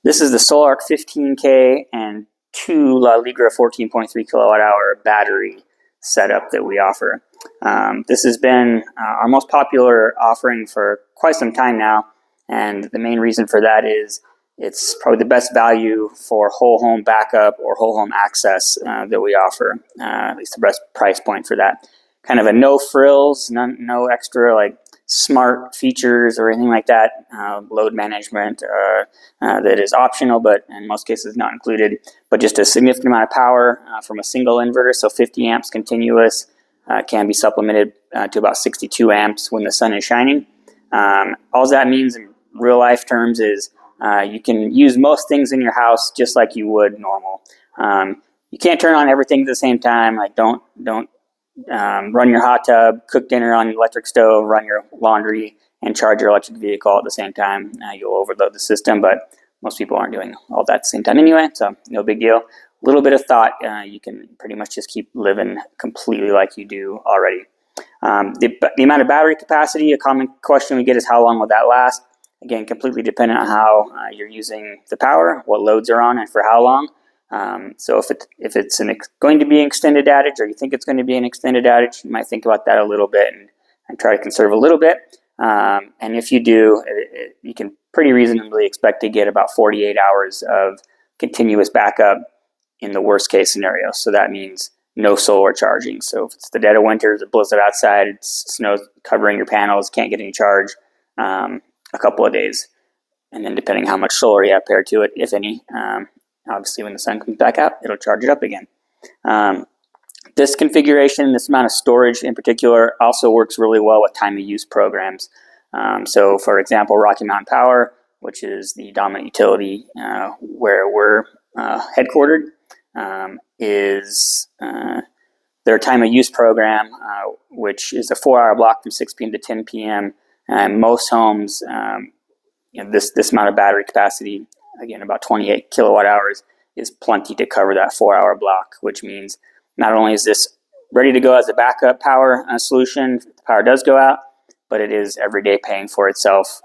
This is the SolarArc 15K and 2 LaLigra 14.3 kilowatt hour battery setup that we offer. This has been our most popular offering for quite some time now, and the main reason for that is it's probably the best value for whole home backup or whole home access that we offer, at least the best price point for that. Kind of a no frills, no extra like smart features or anything like that, load management that is optional, but in most cases not included, but just a significant amount of power from a single inverter, so 50 amps continuous, can be supplemented to about 62 amps when the sun is shining. All that means in real life terms is you can use most things in your house just like you would normal. You can't turn on everything at the same time. Like don't run your hot tub, cook dinner on your electric stove, run your laundry, and charge your electric vehicle at the same time. You'll overload the system, but most people aren't doing all that at the same time anyway, so no big deal. A little bit of thought, you can pretty much just keep living completely like you do already. The amount of battery capacity, a common question we get is how long will that last? Again, completely dependent on how you're using the power, what loads are on, and for how long. So if it's going to be an extended outage, or you think it's going to be an extended outage, you might think about that a little bit and try to conserve a little bit. And if you do, you can pretty reasonably expect to get about 48 hours of continuous backup in the worst case scenario. So that means no solar charging. So if it's the dead of winter, it's a blizzard outside, it's snow covering your panels, can't get any charge, a couple of days. And then depending how much solar you have paired to it, if any, obviously when the sun comes back out, it'll charge it up again. This configuration, this amount of storage in particular, also works really well with time of use programs. So for example, Rocky Mountain Power, which is the dominant utility where we're headquartered, is their time of use program, which is a 4-hour block from 6 p.m. to 10 p.m. And most homes, this amount of battery capacity, again, about 28 kilowatt hours, is plenty to cover that 4-hour block, which means not only is this ready to go as a backup power solution if the power does go out, but it is every day paying for itself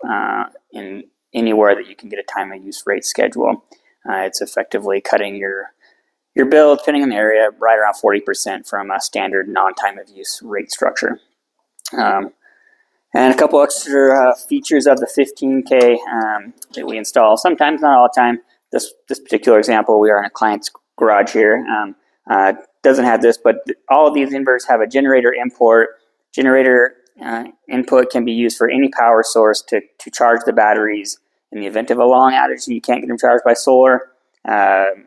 in anywhere that you can get a time of use rate schedule. It's effectively cutting your bill, depending on the area, right around 40% from a standard non-time of use rate structure. And a couple extra features of the 15K that we install, sometimes, not all the time. This particular example, we are in a client's garage here. Doesn't have this, but all of these inverters have a generator import. Generator input can be used for any power source to charge the batteries in the event of a long outage and you can't get them charged by solar. And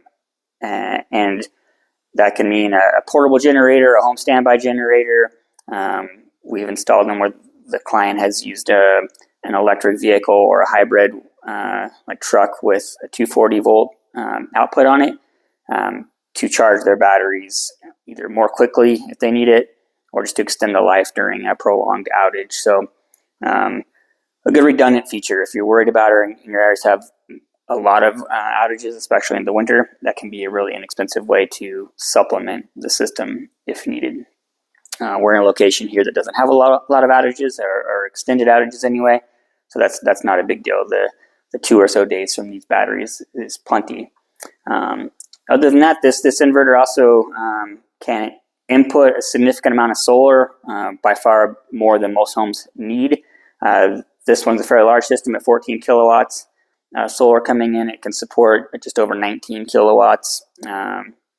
that can mean a portable generator, a home standby generator. We've installed them where the client has used an electric vehicle or a hybrid like truck with a 240 volt output on it to charge their batteries either more quickly if they need it or just to extend the life during a prolonged outage. So a good redundant feature. If you're worried about or in your areas have a lot of outages, especially in the winter, that can be a really inexpensive way to supplement the system if needed. We're in a location here that doesn't have a lot of outages or extended outages anyway, so that's not a big deal. The 2 or so days from these batteries is plenty. Other than that, this inverter also can input a significant amount of solar, by far more than most homes need. This one's a fairly large system at 14 kilowatts. Solar coming in, it can support just over 19 kilowatts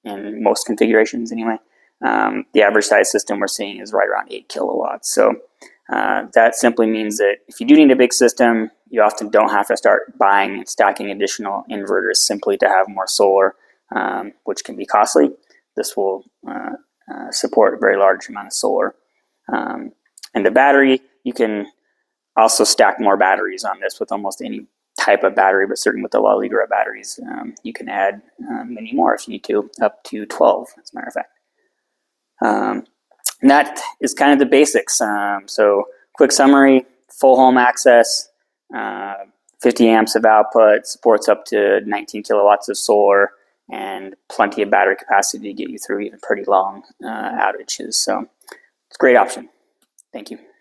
in most configurations anyway. The average size system we're seeing is right around 8 kilowatts. So that simply means that if you do need a big system, you often don't have to start buying and stacking additional inverters simply to have more solar, which can be costly. This will support a very large amount of solar. And the battery, you can also stack more batteries on this with almost any type of battery, but certainly with the LaLigra batteries, you can add many more if you need to, up to 12, as a matter of fact. And that is kind of the basics. So quick summary, full home access, 50 amps of output, supports up to 19 kilowatts of solar, and plenty of battery capacity to get you through even pretty long outages. So it's a great option. Thank you.